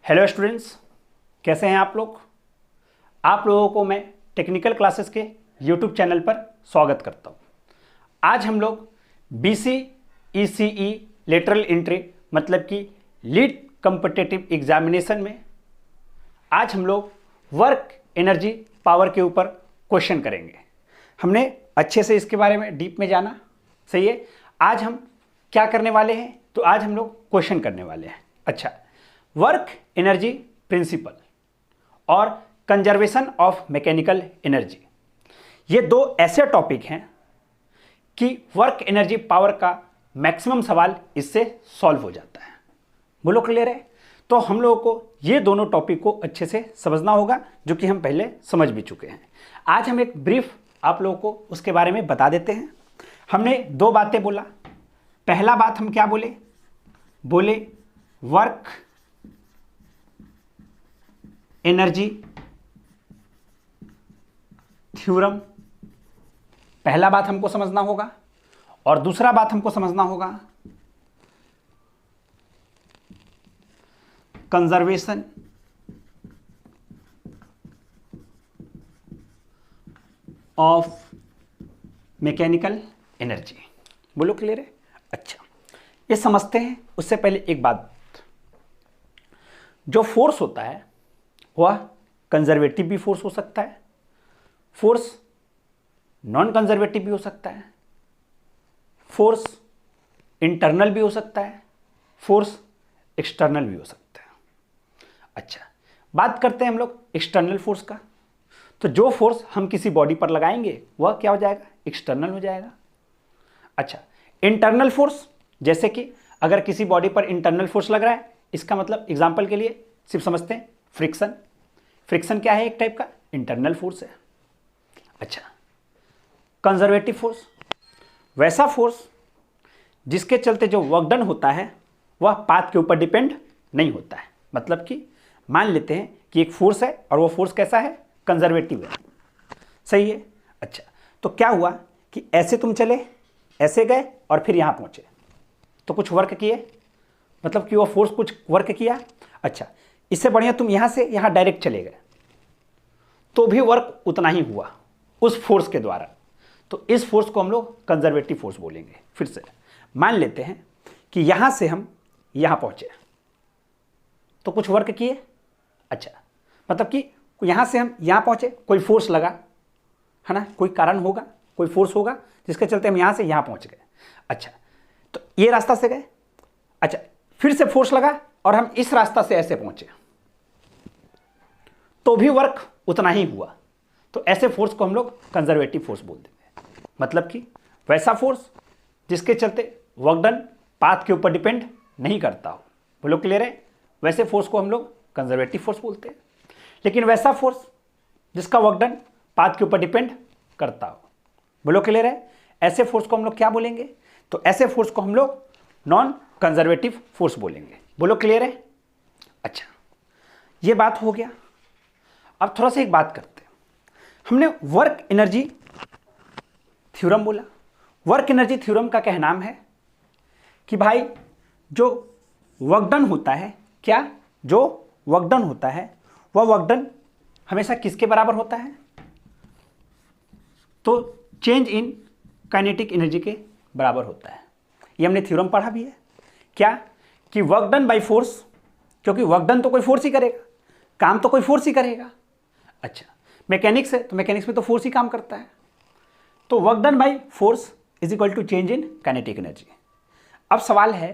Hello students, कैसे हैं आप लोग। आप लोगों को मैं टेक्निकल क्लासेस के यूट्यूब चैनल पर स्वागत करता हूं। आज हम लोग बीसी ईसीई लेटरल एंट्री मतलब कि लीड कॉम्पिटिटिव एग्जामिनेशन में आज हम लोग वर्क एनर्जी पावर के ऊपर क्वेश्चन करेंगे। हमने अच्छे से इसके बारे में डीप में जाना, सही है। आज हम क्या करने वाले हैं, तो आज हम लोग क्वेश्चन करने वाले हैं। अच्छा, वर्क एनर्जी प्रिंसिपल और कंजर्वेशन ऑफ मैकेनिकल एनर्जी, ये दो ऐसे टॉपिक हैं कि वर्क एनर्जी पावर का मैक्सिमम सवाल इससे सॉल्व हो जाता है। बोलो क्लियर है। तो हम लोगों को ये दोनों टॉपिक को अच्छे से समझना होगा, जो कि हम पहले समझ भी चुके हैं। आज हम एक ब्रीफ आप लोगों को उसके बारे में बता देते हैं। हमने दो बातें बोला। पहला बात हम क्या बोले वर्क एनर्जी थ्योरम, पहला बात हमको समझना होगा। और दूसरा बात हमको समझना होगा कंजर्वेशन ऑफ मैकेनिकल एनर्जी। बोलो क्लियर है। अच्छा, ये समझते हैं। उससे पहले एक बात, जो फोर्स होता है वह कंजर्वेटिव भी फोर्स हो सकता है, फोर्स नॉन कंजर्वेटिव भी हो सकता है, फोर्स इंटरनल भी हो सकता है, फोर्स एक्सटर्नल भी हो सकता है। अच्छा, बात करते हैं हम लोग एक्सटर्नल फोर्स का। तो जो फोर्स हम किसी बॉडी पर लगाएंगे वह क्या हो जाएगा, एक्सटर्नल हो जाएगा। अच्छा, इंटरनल फोर्स, जैसे कि अगर किसी बॉडी पर इंटरनल फोर्स लग रहा है, इसका मतलब एग्जांपल के लिए सिर्फ समझते हैं फ्रिक्शन। फ्रिक्शन क्या है, एक टाइप का इंटरनल फोर्स है। अच्छा, कंजर्वेटिव फोर्स, वैसा फोर्स जिसके चलते जो वर्क डन होता है वह पाथ के ऊपर डिपेंड नहीं होता है। मतलब कि मान लेते हैं कि एक फोर्स है और वो फोर्स कैसा है, कंजर्वेटिव है, सही है। अच्छा, तो क्या हुआ कि ऐसे तुम चले, ऐसे गए और फिर यहां पहुंचे, तो कुछ वर्क किए, मतलब कि वो फोर्स कुछ वर्क किया। अच्छा, इससे बढ़िया तुम यहां से यहां डायरेक्ट चले गए तो भी वर्क उतना ही हुआ उस फोर्स के द्वारा। तो इस फोर्स को हम लोग कंजर्वेटिव फोर्स बोलेंगे। फिर से मान लेते हैं कि यहां से हम यहां पहुंचे तो कुछ वर्क किए। अच्छा, मतलब कि यहां से हम यहां पहुंचे, कोई फोर्स लगा है ना, कोई कारण होगा, कोई फोर्स होगा जिसके चलते हम यहां से यहां पहुंच गए। अच्छा, तो ये रास्ता से गए। अच्छा, फिर से फोर्स लगा और हम इस रास्ता से ऐसे पहुंचे तो भी वर्क उतना ही हुआ। तो ऐसे फोर्स को हम लोग कंजर्वेटिव फोर्स बोल देंगे। मतलब कि वैसा फोर्स जिसके चलते वर्क डन पाथ के ऊपर डिपेंड नहीं करता हो। बोलो क्लियर है। वैसे फोर्स को हम लोग कंजर्वेटिव फोर्स बोलते हैं। लेकिन वैसा फोर्स जिसका वर्क डन पाथ के ऊपर डिपेंड करता हो, बोलो क्लियर है, ऐसे फोर्स को हम लोग क्या बोलेंगे, तो ऐसे फोर्स को हम लोग नॉन कंजर्वेटिव फोर्स बोलेंगे। बोलो क्लियर है। अच्छा, ये बात हो गया। अब थोड़ा सा एक बात करते हैं। हमने वर्क एनर्जी थ्योरम बोला। वर्क एनर्जी थ्योरम का क्या नाम है कि भाई जो वर्क डन होता है, क्या जो वर्क डन होता है वह वर्क डन हमेशा किसके बराबर होता है, तो चेंज इन काइनेटिक एनर्जी के बराबर होता है। ये हमने थ्योरम पढ़ा भी है। क्या कि वर्क डन बाय फोर्स, क्योंकि वर्क डन तो कोई फोर्स ही करेगा, काम तो कोई फोर्स ही करेगा। अच्छा, मैकेनिक्स है तो मैकेनिक्स में तो फोर्स ही काम करता है। तो work done by force is equal to change in kinetic energy. अब सवाल है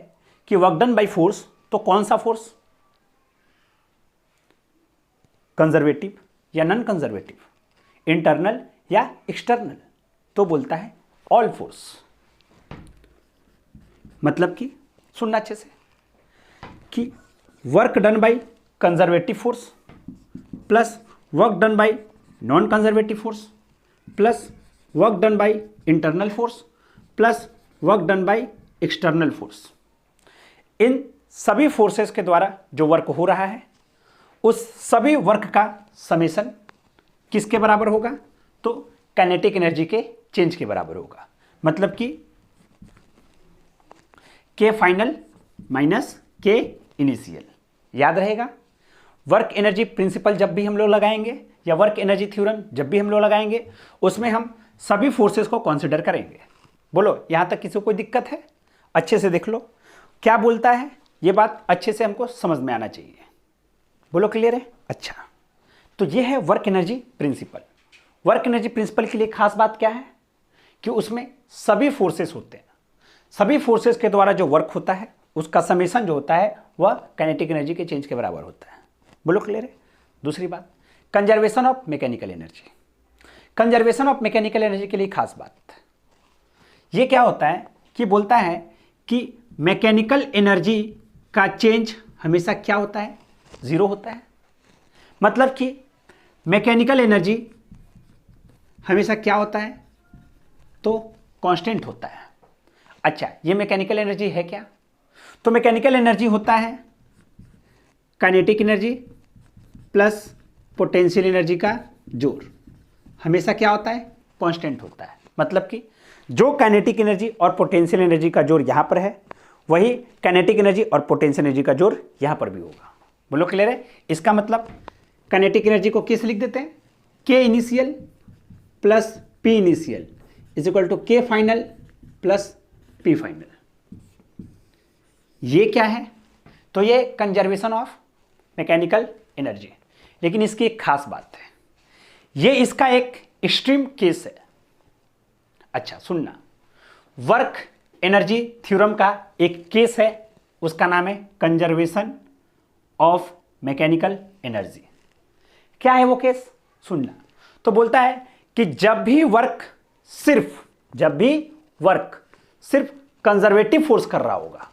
कि वर्क डन बाय फोर्स, तो कौन सा फोर्स, कंजर्वेटिव या नॉन कंजर्वेटिव, इंटरनल या एक्सटर्नल, तो बोलता है ऑल फोर्स। मतलब कि सुनना अच्छे से कि work done by conservative force plus work done by non conservative force plus work done by internal force plus work done by external force, इन सभी फोर्सेस के द्वारा जो वर्क हो रहा है उस सभी वर्क का समेशन किसके बराबर होगा, तो काइनेटिक एनर्जी के चेंज के बराबर होगा। मतलब कि के फाइनल माइनस के इनिशियल, याद रहेगा। वर्क एनर्जी प्रिंसिपल जब भी हम लोग लगाएंगे या वर्क एनर्जी थ्योरम जब भी हम लोग लगाएंगे उसमें हम सभी फोर्सेस को कंसीडर करेंगे। बोलो यहां तक किसी को कोई दिक्कत है? अच्छे से देख लो क्या बोलता है, ये बात अच्छे से हमको समझ में आना चाहिए। बोलो क्लियर है? अच्छा, तो ये है work energy principal. Work energy principal के लिए खास बात क्या है कि उसमें सभी फोर्सेस होते हैं, सभी फोर्सेस के द्वारा जो वर्क होता है उसका समेशन जो होता है वह काइनेटिक एनर्जी के चेंज के बराबर होता है। बोलो क्लियर है? दूसरी बात, conservation of mechanical energy. Conservation of mechanical energy के लिए खास बात ये क्या होता है कि बोलता है कि मैकेनिकल एनर्जी का चेंज हमेशा क्या होता है? जीरो होता है। मतलब कि मैकेनिकल एनर्जी हमेशा क्या होता है? तो कांस्टेंट होता है। अच्छा, ये मैकेनिकल एनर्जी है क्या? तो मैकेनिकल एनर्जी होता है kinetic energy plus potential energy का जोड़, हमेशा क्या होता है? कांस्टेंट होता है। मतलब कि जो काइनेटिक एनर्जी और पोटेंशियल एनर्जी का जोड़ यहां पर है वही काइनेटिक एनर्जी और पोटेंशियल एनर्जी का जोड़ यहां पर भी होगा। बोलो क्लियर है? इसका मतलब काइनेटिक एनर्जी को किस लिख देते हैं? K initial plus P initial is equal to K final plus P final. ये क्या है? तो ये कंजर्वेशन ऑफ मैकेनिकल एनर्जी। लेकिन इसकी एक खास बात है, ये इसका एक एक्सट्रीम केस है। अच्छा सुनना, वर्क एनर्जी थ्योरम का एक केस है, उसका नाम है कंजर्वेशन ऑफ मैकेनिकल एनर्जी। क्या है वो केस? सुनना। तो बोलता है कि जब भी वर्क सिर्फ कंजर्वेटिव फोर्स कर रहा होगा,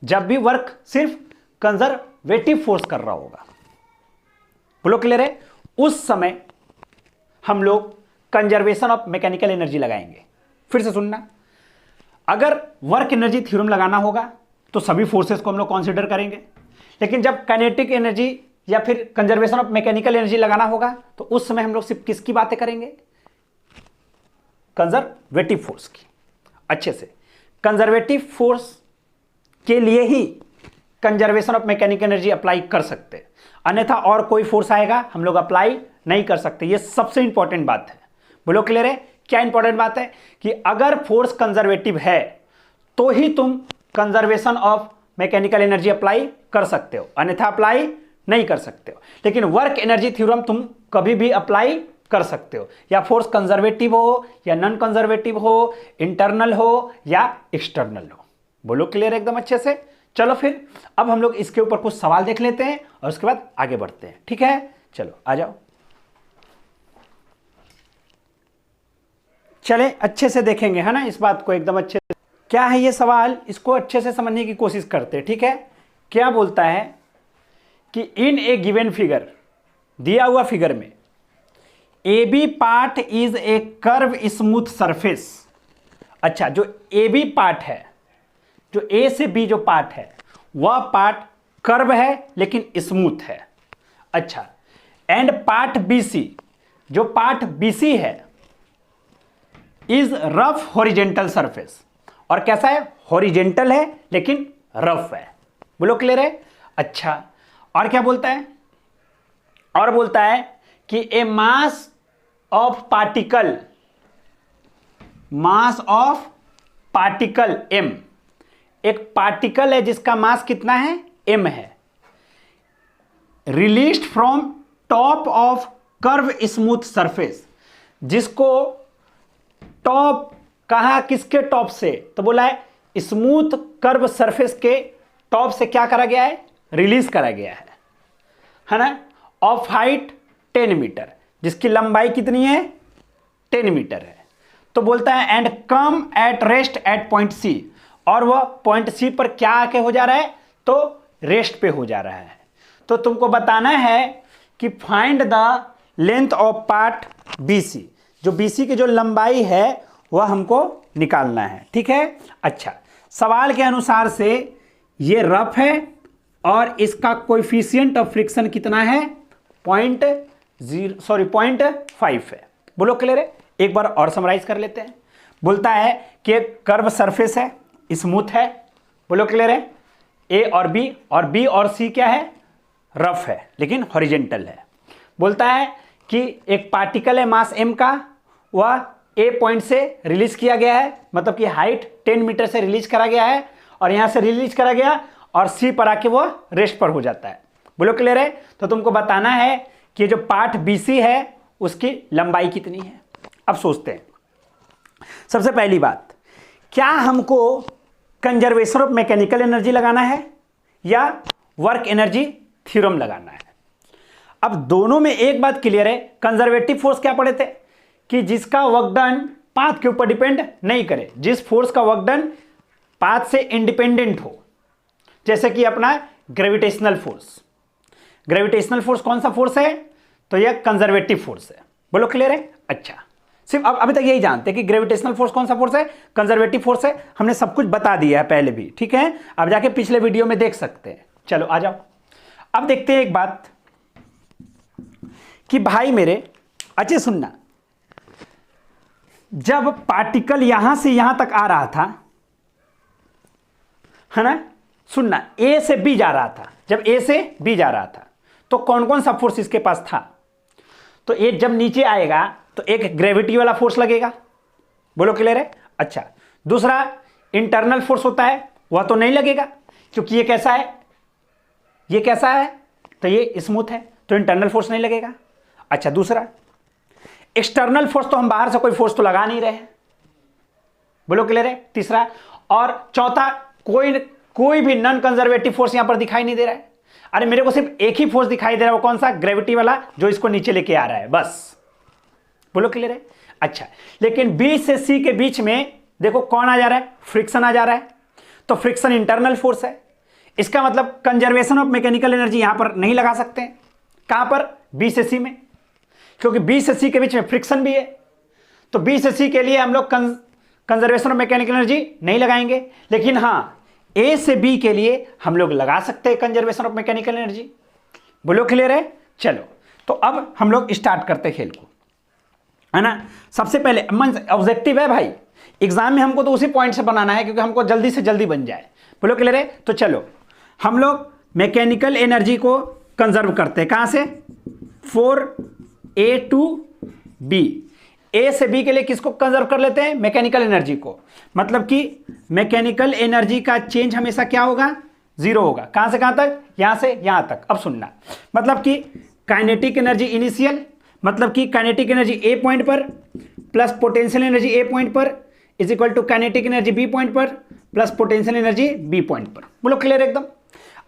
जब भी वर्क सिर्फ कंजर्वेटिव फोर्स कर रहा होगा, बोलो क्लियर है? उस समय हम लोग कंजर्वेशन ऑफ मैकेनिकल एनर्जी लगाएंगे। फिर से सुनना, अगर वर्क एनर्जी थ्योरम लगाना होगा तो सभी फोर्सेस को हम लोग कंसीडर करेंगे, लेकिन जब काइनेटिक एनर्जी या फिर कंजर्वेशन ऑफ मैकेनिकल एनर्जी लगाना होगा तो उस समय हम लोग सिर्फ किसकी बातें करेंगे? कंजर्वेटिव फोर्स की। अच्छे से, कंजर्वेटिव फोर्स के लिए ही conservation of mechanical energy apply कर सकते हैं, अन्यथा और कोई फोर्स आएगा हम लोग अप्लाई नहीं कर सकते। ये सबसे इंपॉर्टेंट बात है। बोलो क्लियर है? क्या इंपॉर्टेंट बात है कि अगर फोर्स कंजर्वेटिव है तो ही तुम conservation of mechanical energy apply कर सकते हो, अन्यथा अप्लाई नहीं कर सकते हो। लेकिन वर्क एनर्जी थ्योरम तुम कभी भी अप्लाई कर सकते हो, या फोर्स कंजर्वेटिव हो या नॉन कंजर्वेटिव हो, इंटरनल हो या एक्सटर्नल हो। बोलो क्लियर एकदम अच्छे से? चलो फिर अब हम लोग इसके ऊपर कुछ सवाल देख लेते हैं और उसके बाद आगे बढ़ते हैं। ठीक है, चलो आ जाओ। चले अच्छे से देखेंगे, है ना, इस बात को एकदम अच्छे से। क्या है ये सवाल, इसको अच्छे से समझने की कोशिश करते हैं। ठीक है, क्या बोलता है कि इन ए गिवन फिगर, दिया हुआ फिगर में A B part is a curve smooth surface. अच्छा, जो ए बी पार्ट है, जो ए से बी जो पार्ट है वह पार्ट कर्व है लेकिन स्मूथ है। अच्छा, एंड पार्ट बी सी, जो पार्ट बी सी है इज रफ हॉरिजेंटल सरफेस, और कैसा है? हॉरिजेंटल है लेकिन रफ है। बोलो क्लियर है? अच्छा, और क्या बोलता है? और बोलता है कि ए मास ऑफ पार्टिकल एम, एक पार्टिकल है जिसका मास कितना है? एम है, released from top of curve smooth surface, जिसको टॉप कहा, किसके टॉप से? तो बोला है स्मूथ कर्व सरफेस के टॉप से क्या करा गया है? रिलीज करा गया है ना, ऑफ हाइट 10 मीटर, जिसकी लंबाई कितनी है? 10 मीटर है। तो बोलता है and come at rest at point C, और वह पॉइंट सी पर क्या आके हो जा रहा है? तो रेस्ट पे हो जा रहा है। तो तुमको बताना है कि find the length of part BC, जो BC की जो लंबाई है वह हमको निकालना है। ठीक है, अच्छा, सवाल के अनुसार से ये रफ है और इसका कोएफिशिएंट ऑफ फ्रिक्शन कितना है? 0.5 है। बोलो क्लियर है? एक बार और समराइज कर लेते हैं। बोलता है कि कर्व सरफेस है, स्मूथ है। बोलो क्लियर है? A और B, और B और C क्या है? रफ है लेकिन हॉरिजेंटल है। बोलता है कि एक पार्टिकल है मास m का, वह ए पॉइंट से रिलीज किया गया है, मतलब कि हाइट 10 मीटर से रिलीज करा गया है और यहां से रिलीज करा गया और सी पर आके वो रेस्ट पर हो जाता है। बोलो क्लियर है? तो तुमको बताना है कि जो पार्ट BC है उसकी लंबाई कितनी है। अब सोचते हैं, सबसे पहली बात, क्या हमको कंजर्वेशन ऑफ मैकेनिकल एनर्जी लगाना है या वर्क एनर्जी थ्योरम लगाना है? अब दोनों में एक बात क्लियर है, कंजर्वेटिव फोर्स क्या पढ़े थे कि जिसका वर्क डन पाथ के ऊपर डिपेंड नहीं करे, जिस फोर्स का वर्क डन पाथ से इंडिपेंडेंट हो, जैसे कि अपना ग्रेविटेशनल फोर्स। ग्रेविटेशनल फोर्स कौन सा फोर्स है? तो यह कंजर्वेटिव फोर्स है। बोलो क्लियर है? अच्छा, सिर्फ अब अभी तक यही जानते हैं कि ग्रेविटेशनल फोर्स कौन सा फोर्स है, कंजर्वेटिव फोर्स है। हमने सब कुछ बता दिया है पहले भी, ठीक है? अब जाके पिछले वीडियो में देख सकते हैं। चलो आ जाओ, अब देखते हैं एक बात कि भाई मेरे अच्छे सुनना, जब पार्टिकल यहां से यहां तक आ रहा था, है ना, सुनना, ए से बी जा रहा था, जब ए से बी जा रहा था तो कौन कौन सा फोर्स इसके पास था? तो ये जब नीचे आएगा तो एक ग्रेविटी वाला फोर्स लगेगा। बोलो क्लियर है? अच्छा, दूसरा इंटरनल फोर्स होता है, वह तो नहीं लगेगा क्योंकि ये कैसा है, ये कैसा है, तो ये स्मूथ है, तो इंटरनल फोर्स नहीं लगेगा। अच्छा, दूसरा एक्सटर्नल फोर्स, तो हम बाहर से कोई फोर्स तो लगा नहीं रहे हैं। बोलो क्लियर है? तीसरा और चौथा, कोई भी नॉन कंजर्वेटिव फोर्स यहां पर दिखाई नहीं दे रहा है। अरे मेरे को सिर्फ एक ही फोर्स दिखाई दे रहा है, वो कौन सा? ग्रेविटी वाला, जो इसको नीचे लेके आ रहा है, बस। बोलो क्लियर है? अच्छा, लेकिन B से C के बीच में देखो कौन आ जा रहा है? फ्रिक्शन आ जा रहा है, तो फ्रिक्शन इंटरनल फोर्स है। इसका मतलब कंजर्वेशन ऑफ मैकेनिकल एनर्जी यहां पर नहीं लगा सकते हैं। कहां पर? B से C में, क्योंकि B से C के बीच में फ्रिक्शन भी है, तो B से C के लिए हम लोग कंजर्वेशन ऑफ मैकेनिकल एनर्जी नहीं लगाएंगे, लेकिन हाँ A से B के लिए हम लोग लगा सकते हैं कंजर्वेशन ऑफ मैकेनिकल एनर्जी। बोलो क्लियर है? चलो, तो अब हम लोग स्टार्ट करते हैं खेल को, है ना। सबसे पहले ऑब्जेक्टिव है भाई, एग्जाम में हमको तो उसी पॉइंट से बनाना है क्योंकि हमको जल्दी से जल्दी बन जाए। बोलो क्लियर है? तो चलो हम लोग मैकेनिकल एनर्जी को कंजर्व करते हैं, कहां से? 4A to B। A से B के लिए किसको कंजर्व कर लेते हैं? मैकेनिकल एनर्जी को। मतलब कि मैकेनिकल एनर्जी का चेंज हमेशा क्या होगा? 0 होगा। कहां से कहां तक? यहां से यहां तक। अब सुनना, मतलब कि काइनेटिक एनर्जी इनिशियल, मतलब कि काइनेटिक एनर्जी A पॉइंट पर plus potential energy A point पर is equal to kinetic energy B point पर plus potential energy B point पर। बोलो क्लियर एकदम?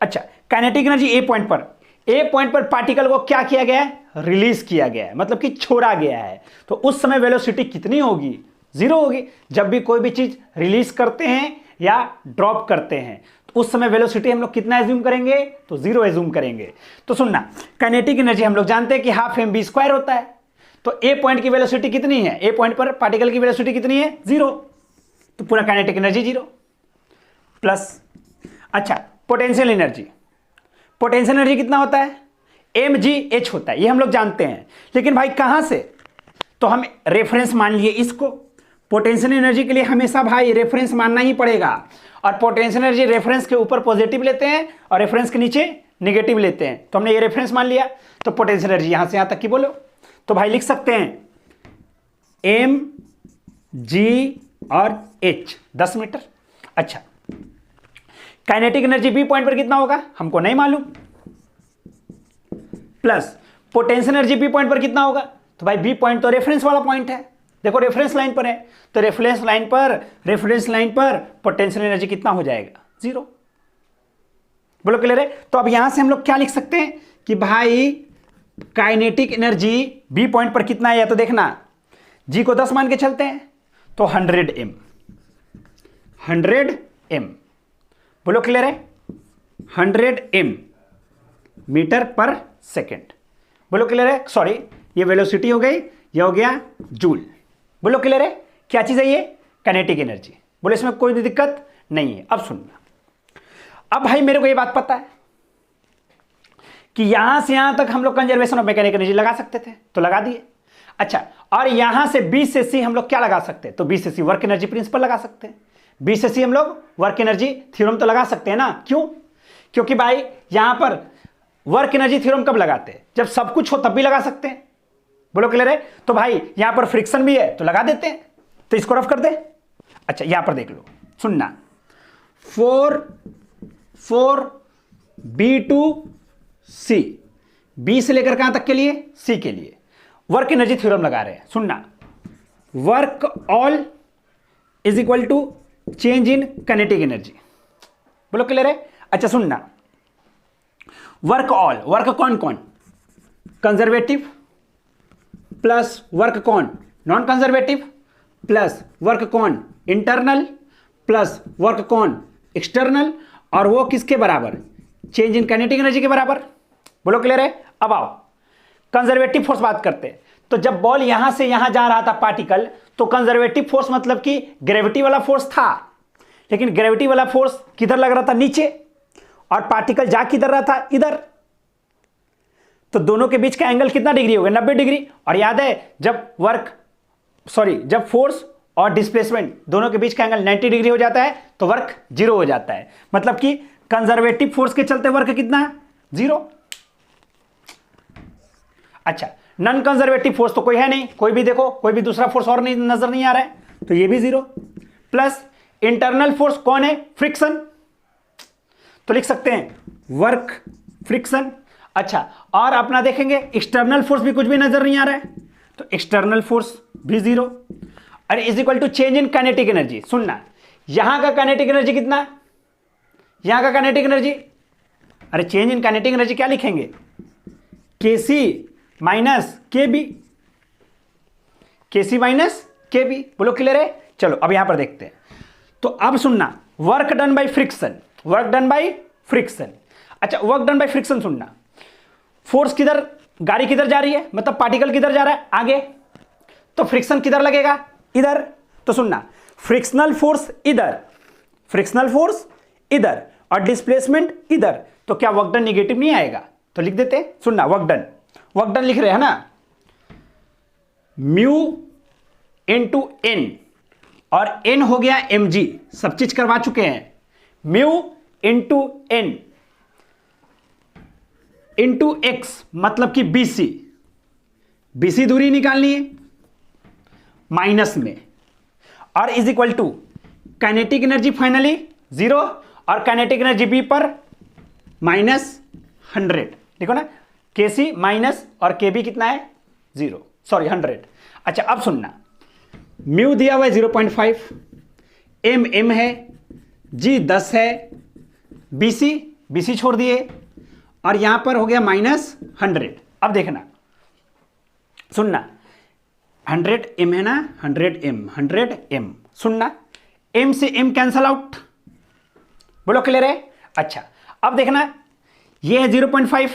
अच्छा, काइनेटिक एनर्जी A पॉइंट पर पार्टिकल को क्या किया गया है? रिलीज किया गया है, मतलब कि छोड़ा गया है। तो उस समय वेलोसिटी कितनी होगी? 0 होगी। जब भी कोई भी चीज रिलीज करते हैं या ड्रॉप करते हैं तो उस समय वेलोसिटी हम लोग कितना एज्यूम करेंगे? तो 0 एज्यूम करेंगे। तो सुनना, काइनेटिक एनर्जी हम लोग जानते हैं कि हाफ mv² होता है, तो A पॉइंट की वेलोसिटी कितनी है? A पॉइंट पर पार्टिकल की वेलोसिटी कितनी है? 0, तो पूरा काइनेटिक एनर्जी 0 प्लस। अच्छा, पोटेंशियल एनर्जी कितना होता है? mgh होता है, ये हम लोग जानते हैं, लेकिन भाई कहां से? तो हम रेफरेंस मान लिए इसको। पोटेंशियल एनर्जी के लिए हमेशा भाई रेफरेंस मानना ही पड़ेगा, और पोटेंशियल एनर्जी रेफरेंस के ऊपर पॉजिटिव लेते हैं और रेफरेंस के नीचे नेगेटिव लेते हैं। तो हमने ये रेफरेंस मान लिया, तो पोटेंशियल एनर्जी यहां से यहां तक की बोलो, तो भाई लिख सकते हैं m g और h 10 मीटर। अच्छा, काइनेटिक एनर्जी B पॉइंट पर कितना होगा? हमको नहीं मालूम, plus potential energy B point पर कितना होगा? तो भाई B पॉइंट तो रेफरेंस वाला पॉइंट है, देखो रेफरेंस लाइन पर है, तो रेफरेंस लाइन पर पोटेंशियल एनर्जी कितना हो जाएगा? 0। बोलो क्लियर है? तो अब यहां से हम लोग क्या लिख सकते हैं कि भाई काइनेटिक एनर्जी B पॉइंट पर कितना है? या तो देखना, G को 10 मान के चलते हैं, तो 100 m। बोलो क्लियर है? 100 m मीटर पर सेकेंड। बोलो क्लियर है? सॉरी, ये वेलोसिटी हो गई, ये हो गया जूल। बोलो क्लियर है? क्या चीज है ये? Kinetic energy. बोलो इसमें कोई भी दिक्कत नहीं है। अब सुनना, अब भाई मेरे को ये बात पता है कि यहां से यहां तक हम लोग कंजर्वेशन ऑफ मैकेनिकल एनर्जी लगा सकते थे, तो लगा दिए। अच्छा, और यहां से B से C हम लोग क्या लगा सकते हैं? तो B से C वर्क एनर्जी प्रिंसिपल लगा सकते हैं। B से C हम लोग वर्क एनर्जी थ्योरम तो लगा सकते हैं ना। क्यों? क्योंकि भाई यहां पर वर्क एनर्जी थ्योरम कब लगाते हैं? जब सब कुछ हो तब भी लगा सकते हैं। बोलो क्लियर है? तो भाई यहां पर फ्रिक्शन भी है तो लगा देते हैं, तो इसको रफ कर दे। अच्छा यहां पर देख लो, सुनना, 4 B2C, बी से लेकर कहां तक के लिए? सी के लिए वर्क एनर्जी थ्योरम लगा रहे हैं। सुनना, work all is equal to change in kinetic energy. बोलो क्लियर है? अच्छा सुनना, वर्क ऑल, वर्क कौन कौन? कंजर्वेटिव प्लस वर्क कौन? नॉन कंजर्वेटिव प्लस वर्क कौन? इंटरनल प्लस वर्क कौन? एक्सटर्नल, और वो किसके बराबर? चेंज इन काइनेटिक एनर्जी के बराबर। बोलो क्लियर है? अब आओ कंजर्वेटिव फोर्स बात करते हैं। तो जब बॉल यहां से यहां जा रहा था पार्टिकल, तो कंजर्वेटिव फोर्स मतलब कि ग्रेविटी वाला फोर्स था, लेकिन ग्रेविटी वाला फोर्स किधर लग रहा था? नीचे, और पार्टिकल जा किधर रहा था? इधर। तो दोनों के बीच का एंगल कितना डिग्री हो गया? 90 डिग्री। और याद है जब फोर्स और डिस्प्लेसमेंट दोनों के बीच का एंगल 90 डिग्री हो जाता है तो वर्क 0 हो जाता है। मतलब कि कंजर्वेटिव फोर्स के चलते वर्क कितना? 0। अच्छा, नॉन कंजर्वेटिव फोर्स तो कोई है नहीं, कोई भी देखो, कोई भी दूसरा फोर्स और नहीं नजर नहीं आ रहा है, तो ये भी 0। प्लस इंटरनल फोर्स कौन है? फ्रिक्शन, तो लिख सकते हैं वर्क फ्रिक्शन। अच्छा, और अपना देखेंगे एक्सटर्नल फोर्स भी कुछ भी नजर नहीं आ रहा है, तो एक्सटर्नल फोर्स भी 0। अरे is equal to change in kinetic energy. सुनना, यहां का काइनेटिक एनर्जी कितना? यहां का काइनेटिक एनर्जी, अरे चेंज इन काइनेटिक एनर्जी क्या लिखेंगे? Kc minus KB, Kc minus KB। बोलो क्लियर है? चलो अब यहां पर देखते हैं। तो अब सुनना, work done by friction, work done by friction. अच्छा, वर्क डन बाय फ्रिक्शन सुनना, फोर्स किधर, गाड़ी किधर जा रही है, मतलब पार्टिकल किधर जा रहा है? आगे, तो फ्रिक्शन किधर लगेगा? इधर। तो सुनना, फ्रिक्शनल फोर्स इधर, फ्रिक्शनल फोर्स इधर, और डिस्प्लेसमेंट इधर, तो क्या वर्क डन निगेटिव नहीं आएगा? तो लिख देते हैं। सुनना, वर्क डन लिख रहे हैं ना, म्यू इनटू एन, और एन हो गया mg, सब चीज करवा चुके हैं। Mu into N into X, मतलब कि BC दूरी निकालनी है माइनस में, और is equal to kinetic energy finally 0, और काइनेटिक एनर्जी B पर -100। देखो ना, Kc माइनस और KB कितना है? 0, सॉरी 100। अच्छा अब सुनना, म्यू दिया हुआ है 0.5, m है, G 10 है, BC छोड़ दिए, और यहां पर हो गया -100। अब देखना, सुनना, 100 m है ना, 100 m। सुनना, m से m कैंसल आउट। बोलो क्लियर है? अच्छा अब देखना, ये है 0.5।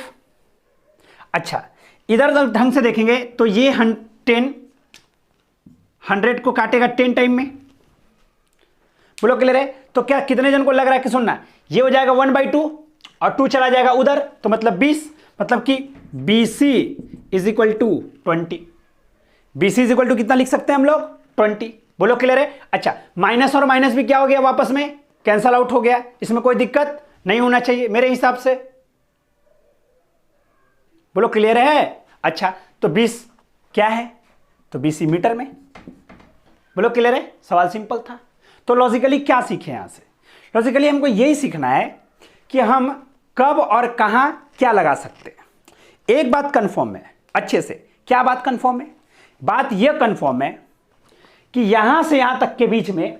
अच्छा, इधर ढंग से देखेंगे तो ये 100 को काटेगा 10 टाइम में। बोलो क्लियर है? तो क्या कितने जन को लग रहा है कि सुनना, ये हो जाएगा 1/2 और 2 चला जाएगा उधर, तो मतलब 20, मतलब कि BC is equal to 20। BC is equal to कितना लिख सकते हैं हम लोग? 20। बोलो क्लियर है? अच्छा, माइनस और माइनस भी क्या हो गया? वापस में कैंसल आउट हो गया, इसमें कोई दिक्कत नहीं होना चाहिए मेरे हिसाब से। बोलो क्लियर है? अच्छा, तो 20 क्या है? तो BC मीटर में। बोलो क्लियर है? सवाल सिंपल था। तो लॉजिकली क्या सीखे यहां से? लॉजिकली हमको यही सीखना है कि हम कब और कहां क्या लगा सकते हैं। एक बात कंफर्म है अच्छे से, क्या बात कंफर्म है? बात यह कंफर्म है कि यहां से यहां तक के बीच में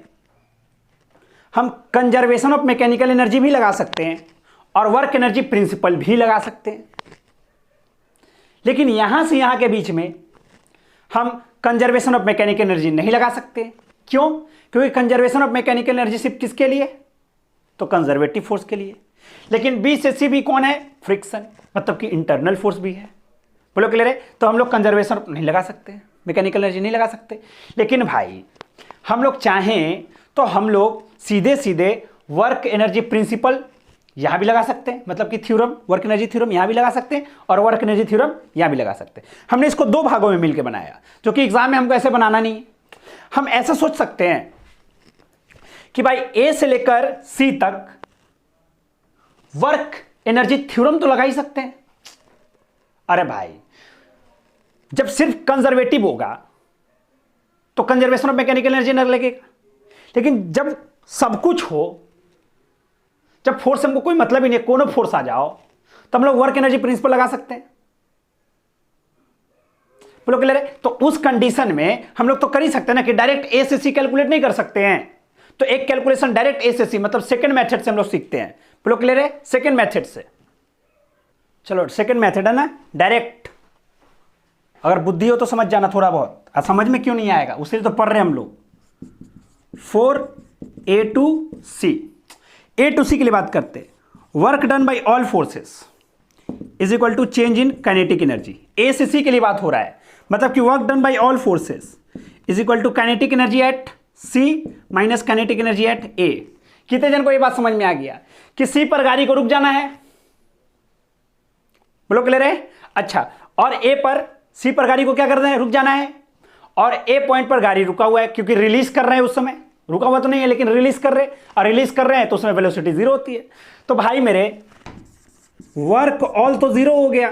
हम कंजर्वेशन ऑफ मैकेनिकल एनर्जी भी लगा सकते हैं और वर्क एनर्जी प्रिंसिपल भी लगा सकते हैं, लेकिन यहां से यहां के बीच में हम कंजर्वेशन ऑफ मैकेनिकल एनर्जी नहीं लगा सकते। क्यों? क्योंकि कंजर्वेशन ऑफ मैकेनिकल एनर्जी सिर्फ किसके लिए? तो कंजर्वेटिव फोर्स के लिए। लेकिन B से C भी कौन है? फ्रिक्शन, मतलब कि इंटरनल फोर्स भी है। बोलो क्लियर है? तो हम लोग कंजर्वेशन नहीं लगा सकते, मैकेनिकल एनर्जी नहीं लगा सकते। लेकिन भाई हम लोग चाहें तो हम लोग सीधे सीधे वर्क एनर्जी प्रिंसिपल यहां भी लगा सकते हैं, मतलब कि थ्योरम, वर्क एनर्जी थ्योरम यहां भी लगा सकते हैं और वर्क एनर्जी थ्योरम यहां भी लगा सकते हैं। हमने इसको 2 भागों में मिलकर बनाया, जो कि एग्जाम में हमको ऐसे बनाना नहीं है। हम ऐसा सोच सकते हैं कि भाई A से लेकर C तक वर्क एनर्जी थ्योरम तो लगा ही सकते हैं, अरे भाई, जब सिर्फ कंजर्वेटिव होगा तो कंजर्वेशन ऑफ मैकेनिकल एनर्जी न लगेगा, लेकिन जब सब कुछ हो, जब फोर्स हमको कोई मतलब ही नहीं, कोनो फोर्स आ जाओ, तो हम लोग वर्क एनर्जी प्रिंसिपल लगा सकते हैं। बोलो क्लियर है? तो उस कंडीशन में हम लोग तो कर ही सकते हैं ना कि डायरेक्ट ए से सी कैलकुलेट नहीं कर सकते हैं, तो एक कैलकुलेशन डायरेक्ट ए से सी मतलब सेकंड मेथड से हम लोग सीखते हैं। बोलो क्लियर है? सेकंड मेथड से। चलो सेकंड मेथड है ना डायरेक्ट, अगर बुद्धि हो तो समझ जाना थोड़ा बहुत, समझ में क्यों नहीं आएगा उसके लिए तो पढ़ रहे हैं हम लोग। 4A to C, A to C के लिए बात करते हैं। Work done by all forces is equal to change in kinetic energy. A से सी के लिए बात हो रहा है, मतलब कि work done by all forces is equal to kinetic energy at C minus kinetic energy at A. कितने जन को ये बात समझ में आ गया कि सी पर गाड़ी को रुक जाना है? बोलो क्लियर है? अच्छा, और ए पर, सी पर गाड़ी को क्या करना है? रुक जाना है। और ए पॉइंट पर गाड़ी रुका हुआ है क्योंकि रिलीज कर रहे हैं, उस समय रुका हुआ तो नहीं है लेकिन रिलीज कर रहे हैं, और रिलीज कर रहे हैं तो उसमें वेलोसिटी 0 होती है। तो भाई मेरे वर्क ऑल तो 0 हो गया,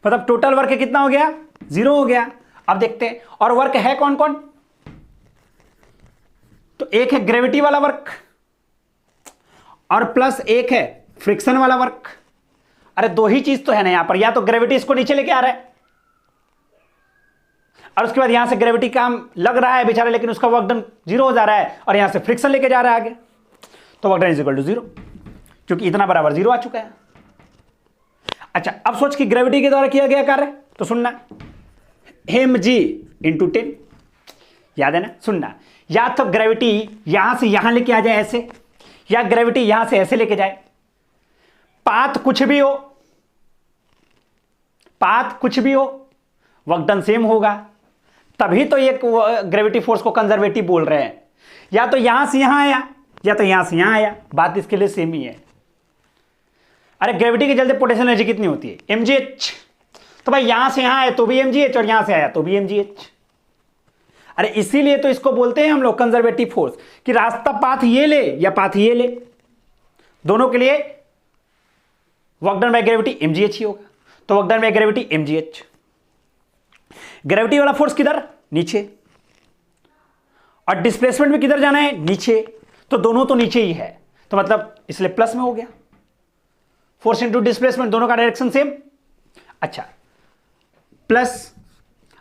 मतलब टोटल वर्क कितना हो गया? 0 हो गया। अब देखते हैं और वर्क है कौन कौन, तो एक है ग्रेविटी वाला वर्क और प्लस एक है फ्रिक्शन वाला वर्क। अरे दो ही चीज तो है ना यहां पर, या तो ग्रेविटी इसको नीचे लेके आ रहा है और उसके बाद यहां से ग्रेविटी काम लग रहा है बेचारा, लेकिन उसका वर्क डन 0 हो जा रहा है, और यहां से फ्रिक्शन लेके जा रहा है आगे, तो work done is equal to 0, क्योंकि इतना बराबर 0 आ चुका है। अच्छा, अब सोच कि ग्रेविटी के द्वारा किया गया कार्य, तो सुनना mg इंटू 10, याद है ना? सुनना, या तो ग्रेविटी यहां से यहां लेके आ जाए ऐसे, या ग्रेविटी यहां से ऐसे लेके जाए, पाथ कुछ भी हो, पाथ कुछ भी हो, वर्क डन सेम होगा, तभी तो ये ग्रेविटी फोर्स को कंजर्वेटिव बोल रहे हैं। या तो यहां से यहां आया या तो यहां से यहां आया, बात इसके लिए सेम ही है। अरे ग्रेविटी के चलते पोटेंशियल एनर्जी कितनी होती है? mgh, तो भाई यहां से यहां आया तो भी mgh और यहां से आया तो भी mgh। अरे इसीलिए तो इसको बोलते हैं हम लोग कंजर्वेटिव फोर्स, कि रास्ता पाथ ये ले या पाथ ये ले, दोनों के लिए work done by gravity mgh ही होगा, तो work done by gravity mgh। Gravity वाला फोर्स किधर? नीचे, और डिस्प्लेसमेंट में किधर जाना है? नीचे, तो दोनों तो नीचे ही है, तो मतलब इसलिए प्लस में हो गया। फोर्स इंटू डिस्प्लेसमेंट, दोनों का डायरेक्शन सेम। अच्छा, प्लस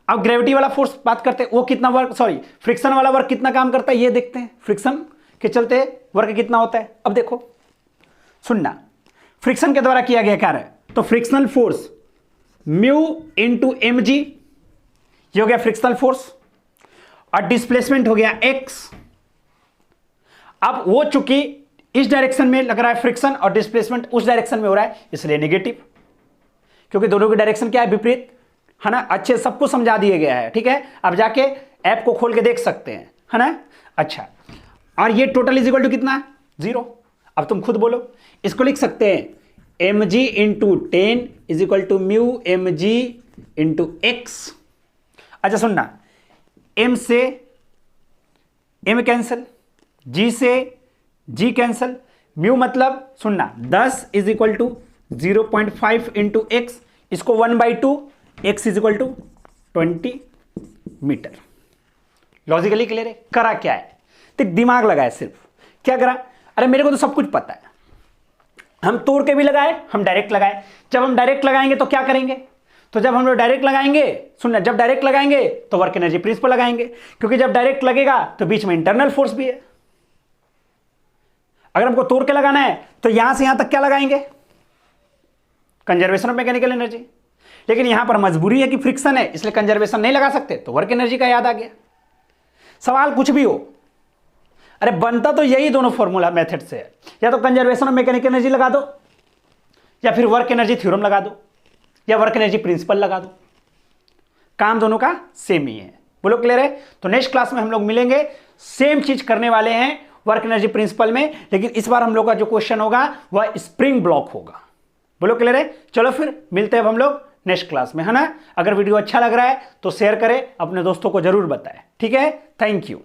अब ग्रेविटी वाला फोर्स बात करते हैं, वो कितना वर्क, सॉरी फ्रिक्शन वाला वर्क कितना काम करता है ये देखते हैं। फ्रिक्शन के चलते वर्क कितना होता है, अब देखो सुनना, फ्रिक्शन के द्वारा किया गया कार्य, तो frictional force mu into mg, ये हो गया फ्रिक्शनल फोर्स, और डिस्प्लेसमेंट हो गया x। अब वो चूंकि इस डायरेक्शन में लग रहा है फ्रिक्शन और डिस्प्लेसमेंट उस डायरेक्शन में हो रहा है, इसलिए नेगेटिव, क्योंकि दोनों की डायरेक्शन क्या है? विपरीत, है ना? अच्छे सबको समझा दिया गया है, ठीक है? अब जाके ऐप को खोल के देख सकते हैं, है ना? अच्छा, और ये टोटल इज इक्वल टू कितना? 0। अब तुम खुद बोलो, इसको लिख सकते हैं mg into 10 is equal to mu mg into x। अच्छा सुनना, m से m कैंसल, g से g कैंसल, म्यू मतलब सुनना 10 is equal to 0.5 into x, इसको 1/2, x is equal to 20 metre. Logically clear है? करा क्या है? तो दिमाग लगाए सिर्फ, क्या करा? अरे मेरे को तो सब कुछ पता है, हम तोड़ के भी लगाए, हम डायरेक्ट लगाए। जब हम डायरेक्ट लगाएंगे तो क्या करेंगे? तो जब हम लोग डायरेक्ट लगाएंगे, सुनना, जब डायरेक्ट लगाएंगे तो वर्क एनर्जी प्रिंसिपल लगाएंगे, क्योंकि जब डायरेक्ट लगेगा तो बीच में इंटरनल फोर्स भी है। अगर हमको तोड़ के लगाना है तो यहां से यहां तक क्या लगाएंगे? Conservation of mechanical energy. लेकिन यहां पर मजबूरी है कि फ्रिक्शन है, इसलिए कंजर्वेशन नहीं लगा सकते, तो वर्क एनर्जी का याद आ गया। सवाल कुछ भी हो, अरे बनता तो यही दोनों फॉर्मूला मेथड से है, या तो कंजर्वेशन ऑफ मैकेनिकल एनर्जी लगा दो, या फिर वर्क एनर्जी थ्योरम लगा दो, या वर्क एनर्जी प्रिंसिपल लगा दो, काम दोनों का सेम ही है। बोलो क्लियर है? तो नेक्स्ट क्लास में हम लोग मिलेंगे, सेम चीज करने वाले हैं वर्क एनर्जी प्रिंसिपल में, लेकिन इस बार हम लोग का जो क्वेश्चन होगा वह स्प्रिंग ब्लॉक होगा। बोलो क्लियर है? चलो फिर मिलते हैं अब हम लोग नेक्स्ट क्लास में, है ना? अगर वीडियो अच्छा लग रहा है तो शेयर करें, अपने दोस्तों को जरूर बताएं, ठीक है? Thank you.